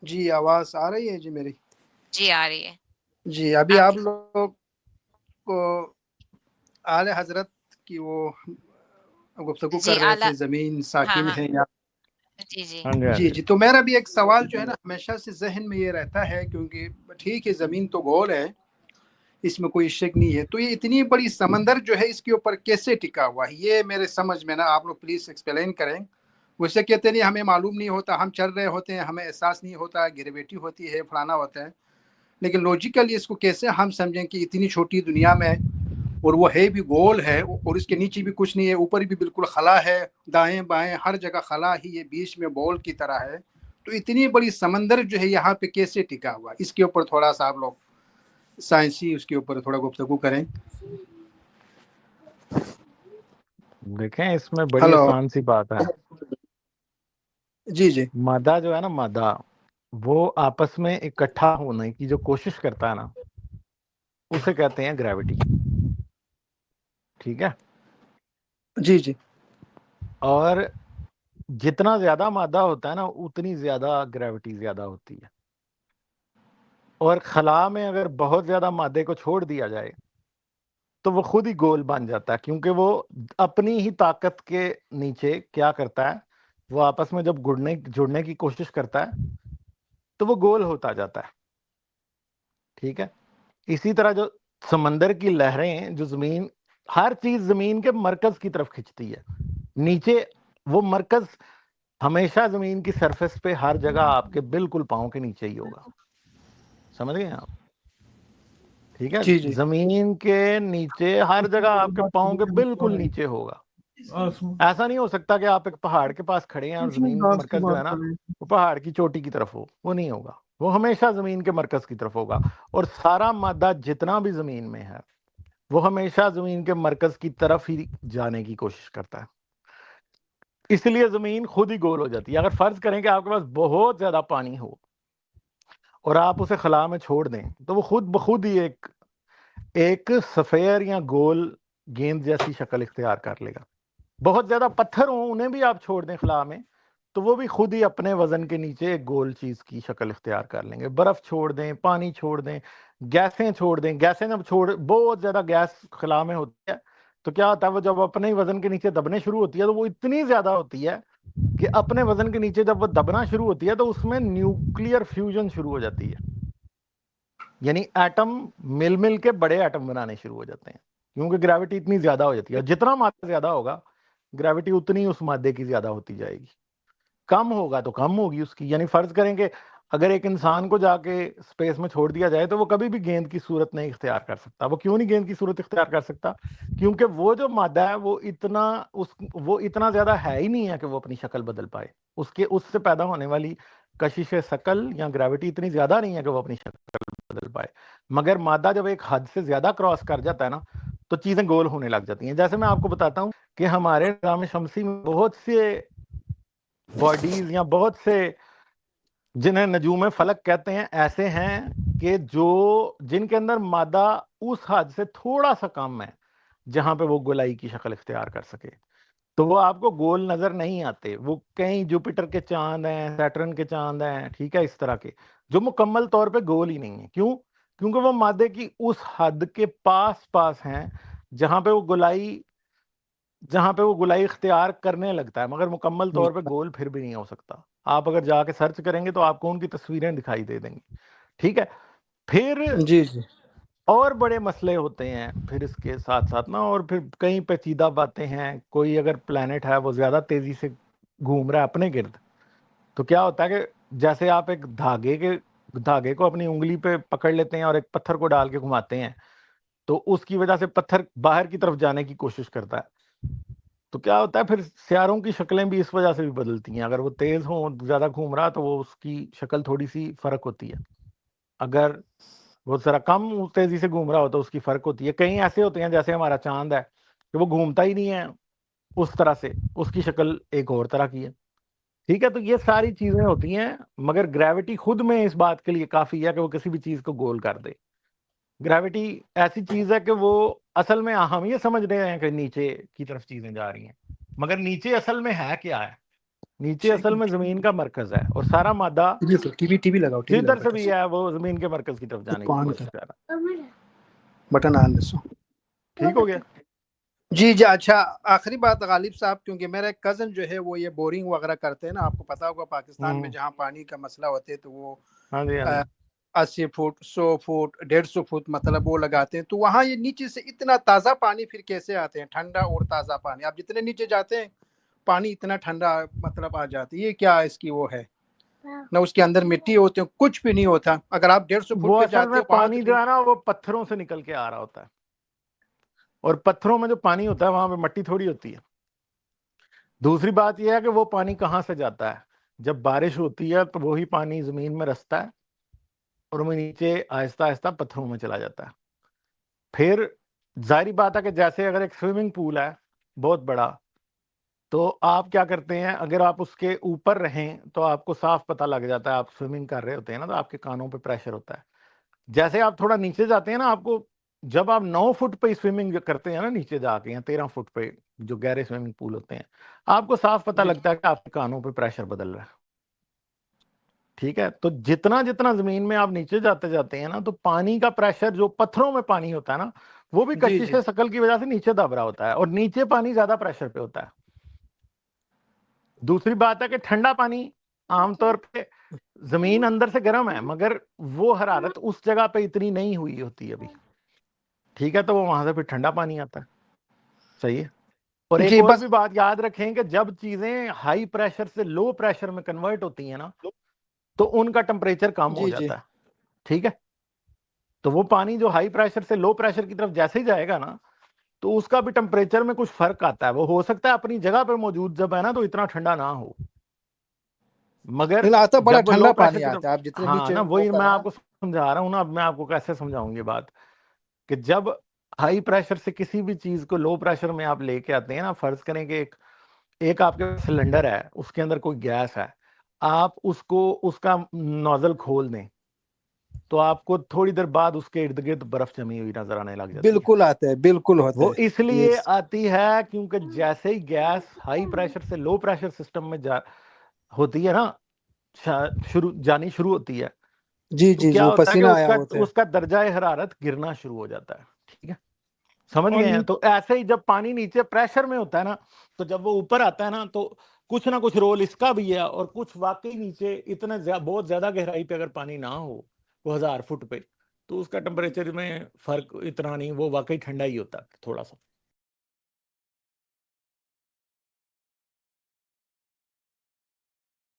जी, आवाज़ आ रही है जी मेरी? जी, आ रही है। जी, अभी आप आपकी लोग को आले हज़रत की वो गुफ्तगू जी, कर रहे आला थे, ज़मीन हाँ, साकिन हाँ। है या जी, जी। हाँ जी, हाँ जी, जी। जी, तो मेरा भी एक सवाल जो है ना हमेशा से ज़हन में ये रहता है क्योंकि ठीक है ज़मीन तो गोल है, इसमें कोई शक नहीं है। तो ये इतनी बड़ी समंदर जो है इसके ऊपर कैसे टिका हुआ है? ये मेरे समझ में ना आप लोग प्लीज़ एक्सप्लेन करें। वैसे कहते नहीं हमें मालूम नहीं होता, हम चल रहे होते हैं, हमें एहसास नहीं होता, ग्रेविटी होती है, फलाना होता है। लेकिन लॉजिकली इसको कैसे हम समझें कि इतनी छोटी दुनिया में और वो है भी गोल है और इसके नीचे भी कुछ नहीं है, ऊपर भी बिल्कुल खला है, दाएं बाएं हर जगह खला ही है, बीच में बॉल की तरह है। तो इतनी बड़ी समंदर जो है यहाँ पे कैसे टिका हुआ, इसके ऊपर थोड़ा सा आप लोग साइंसी उसके ऊपर थोड़ा गुफ्तगू करें। देखें, इसमें बड़ी हेलो। आसान सी बात है। जी जी। मादा जो है ना, मादा, वो आपस में इकट्ठा होने की जो कोशिश करता है ना, उसे कहते हैं ग्रेविटी। ठीक है। जी जी। और जितना ज्यादा मादा होता है ना, उतनी ज्यादा ग्रेविटी ज्यादा होती है। और खला में अगर बहुत ज्यादा मादे को छोड़ दिया जाए तो वो खुद ही गोल बन जाता है, क्योंकि वो अपनी ही ताकत के नीचे क्या करता है, वो आपस में जब जुड़ने की कोशिश करता है तो वो गोल होता जाता है। ठीक है। इसी तरह जो समंदर की लहरें, जो जमीन, हर चीज जमीन के मरकज की तरफ खिंचती है नीचे। वो मरकज हमेशा जमीन की सरफेस पे हर जगह आपके बिल्कुल पाँव के नीचे ही होगा। समझ गए आप? ठीक है। जी जी। जमीन के नीचे हर जगह आपके पाँव के बिल्कुल नीचे होगा। ऐसा नहीं हो सकता कि आप एक पहाड़ के पास खड़े हैं और जमीन मरकज जो है ना वो पहाड़ की चोटी की तरफ हो। वो नहीं होगा। वो हमेशा जमीन के मरकज की तरफ होगा। और सारा मादा जितना भी जमीन में है वो हमेशा जमीन के मरकज की तरफ ही जाने की कोशिश करता है। इसलिए जमीन खुद ही गोल हो जाती है। अगर फर्ज करें कि आपके पास बहुत ज्यादा पानी हो और आप उसे खला में छोड़ दें तो वो खुद ब खुद ही एक एक सफेयर या गोल गेंद जैसी शक्ल इख्तियार कर लेगा। बहुत ज्यादा पत्थर हो, उन्हें भी आप छोड़ दें खला में तो वो भी खुद ही अपने वजन के नीचे एक गोल चीज की शक्ल इख्तियार कर लेंगे। बर्फ छोड़ दें, पानी छोड़ दें, गैसें छोड़ दें। गैसें जब छोड़, बहुत ज्यादा गैस खला में होती है तो क्या होता है, वो जब अपने ही वजन के नीचे दबने शुरू होती है तो वो इतनी ज्यादा होती है कि अपने वजन के नीचे जब वो दबना शुरू होती है तो उसमें न्यूक्लियर फ्यूजन शुरू हो जाती है। यानी एटम मिल मिल के बड़े एटम बनाने शुरू हो जाते हैं, क्योंकि ग्रेविटी इतनी ज्यादा हो जाती है। और जितना मात्रा ज्यादा होगा ग्रेविटी उतनी उस मादे की ज्यादा होती जाएगी। कम होगा तो कम होगी उसकी। यानी फर्ज करेंगे अगर एक इंसान को जाके स्पेस में छोड़ दिया जाए तो वो कभी भी गेंद की सूरत नहीं इख्तियार कर सकता। वो क्यों नहीं गेंद की सूरत इख्तियार कर सकता? क्योंकि वो जो मादा है वो इतना ज्यादा है ही नहीं है कि वो अपनी शक्ल बदल पाए। उसके उससे पैदा होने वाली कशिश शकल या ग्रेविटी इतनी ज्यादा नहीं है कि वो अपनी शक्ल बदल पाए। मगर मादा जब एक हद से ज्यादा क्रॉस कर जाता है ना तो चीजें गोल होने लग जाती हैं। जैसे मैं आपको बताता हूँ कि हमारे निज़ाम शमसी में बहुत से बॉडीज या बहुत से, जिन्हें नजूम फलक कहते हैं, ऐसे हैं कि जो जिनके अंदर मादा उस हद से थोड़ा सा कम है जहां पे वो गोलाई की शक्ल इख्तियार कर सके। तो वो आपको गोल नजर नहीं आते। वो कई जुपिटर के चांद हैं, सैटर्न के चांद हैं, ठीक है, इस तरह के, जो मुकम्मल तौर पे गोल ही नहीं है। क्यों? क्योंकि वो मादे की उस हद के पास पास हैं जहां पे वो गोलाई जहां पे वो गोलाई इख्तियार करने लगता है, मगर मुकम्मल तौर पे गोल फिर भी नहीं हो सकता। आप अगर जाके सर्च करेंगे तो आपको उनकी तस्वीरें दिखाई दे देंगी। ठीक है। फिर जी जी। और बड़े मसले होते हैं फिर इसके साथ साथ ना, और फिर कई पेचीदा बातें हैं। कोई अगर प्लेनेट है वो ज्यादा तेजी से घूम रहा है अपने गिर्द, तो क्या होता है कि जैसे आप एक धागे को अपनी उंगली पे पकड़ लेते हैं और एक पत्थर को डाल के घुमाते हैं तो उसकी वजह से पत्थर बाहर की तरफ जाने की कोशिश करता है। तो क्या होता है, फिर सियारों की शक्लें भी इस वजह से भी बदलती हैं। अगर वो तेज हो, ज्यादा घूम रहा, तो वो उसकी शक्ल थोड़ी सी फर्क होती है। अगर वो जरा कम तेजी से घूम रहा हो तो उसकी फर्क होती है। कई ऐसे होते हैं जैसे हमारा चांद है कि वो घूमता ही नहीं है उस तरह से, उसकी शक्ल एक और तरह की है। ठीक है। तो ये सारी चीजें होती हैं, मगर ग्रेविटी खुद में इस बात के लिए काफी है कि वो किसी भी चीज को गोल कर दे। ग्रेविटी ऐसी चीज है कि वो असल में, हम ये समझ रहे हैं कि नीचे की तरफ चीजें जा रही हैं, मगर नीचे असल में है क्या है? नीचे असल में जमीन का मरकज है और सारा मादा टीवी लगाओ, जिधर से भी है वो जमीन के मरकज की तरफ जाने की कोशिश कर रहा है। बटन ऑन दसो, ठीक हो गया? जी जी। अच्छा, आखिरी बात गालिब साहब, क्योंकि मेरा एक कज़न जो है वो ये बोरिंग वगैरह करते हैं ना, आपको पता होगा पाकिस्तान में जहाँ पानी का मसला होते हैं तो वो हाँ जी, हाँ जी। 80 फुट 100 फुट 150 फुट मतलब वो लगाते हैं, तो वहाँ ये नीचे से इतना ताज़ा पानी फिर कैसे आते हैं, ठंडा और ताज़ा पानी? आप जितने नीचे जाते हैं पानी इतना ठंडा मतलब आ जाती है, ये क्या इसकी वो है ना? उसके अंदर मिट्टी होती है, कुछ भी नहीं होता। अगर आप 150 वो फुट पे असल जाते में हो वहाँ पानी जो है ना वो पत्थरों से निकल के आ रहा होता है, और पत्थरों में जो पानी होता है वहां पे मिट्टी थोड़ी होती है। दूसरी बात यह है कि वो पानी कहाँ से जाता है, जब बारिश होती है तो वही पानी जमीन में रसता है और वो नीचे आहिस्ता आहिस्ता पत्थरों में चला जाता है। फिर जाहिर बात है कि जैसे अगर एक स्विमिंग पूल है बहुत बड़ा, तो आप क्या करते हैं, अगर आप उसके ऊपर रहें तो आपको साफ पता लग जाता है, आप स्विमिंग कर रहे होते हैं ना तो आपके कानों पे प्रेशर होता है। जैसे आप थोड़ा नीचे जाते हैं ना, आपको जब आप 9 फुट पे स्विमिंग करते हैं ना नीचे जाके, या 13 फुट पे जो गहरे स्विमिंग पूल होते हैं, आपको साफ पता लगता है कि आपके कानों पे प्रेशर बदल रहा है। ठीक है, तो जितना जितना जमीन में आप नीचे जाते जाते हैं ना, तो पानी का प्रेशर जो पत्थरों में पानी होता है ना, वो भी कशिश शकल की वजह से नीचे दब रहा होता है, और नीचे पानी ज्यादा प्रेशर पे होता है। दूसरी बात है कि ठंडा पानी आमतौर पे जमीन अंदर से गर्म है, मगर वो हरारत उस जगह पे इतनी नहीं हुई होती अभी। ठीक है, तो वो वहां से फिर ठंडा पानी आता है। सही है। और एक जी और बस भी बात याद रखें कि जब चीजें हाई प्रेशर से लो प्रेशर में कन्वर्ट होती हैं ना, तो उनका टेम्परेचर कम हो जाता है। ठीक है, तो वो पानी जो हाई प्रेशर से लो प्रेशर की तरफ जैसे ही जाएगा ना, तो उसका भी टेम्परेचर में कुछ फर्क आता है। वो हो सकता है अपनी जगह पर मौजूद जब है ना तो इतना ठंडा ना हो, मगर आता बड़ा जब वो लो ठंडा प्रेशर पानी की तरफ, आता है, आप जितने हाँ नीचे ना, वो वही कर मैं रहे हैं आपको समझा रहा हूँ ना। अब मैं आपको कैसे समझाऊं ये बात, कि जब हाई प्रेशर से किसी भी चीज को लो प्रेशर में आप लेके आते हैं ना, फर्ज करें कि एक आपके सिलेंडर है, उसके अंदर कोई गैस है, आप उसको उसका नोजल खोल दें तो आपको थोड़ी देर बाद उसके इर्द गिर्द बर्फ जमी हुई नजर आने लग जाती है। बिल्कुल आते हैं, बिल्कुल होता वो है। इसलिए आती है क्योंकि जैसे ही गैस हाई प्रेशर से लो प्रेशर सिस्टम में होती है ना, शुरू जानी शुरू होती है, जी तो जी जी, क्या वो होता है कि पसीना आया होता है। उसका दर्जा हरारत गिरना शुरू हो जाता है। ठीक है, समझ गए हैं? तो ऐसे ही जब पानी नीचे प्रेशर में होता है ना, तो जब वो ऊपर आता है ना, तो कुछ ना कुछ रोल इसका भी है, और कुछ वाकई नीचे इतने बहुत ज्यादा गहराई पे अगर पानी ना हो, वो 1000 फुट पे, तो उसका टेम्परेचर में फर्क इतना नहीं, वो वाकई ठंडा ही होता है थोड़ा सा।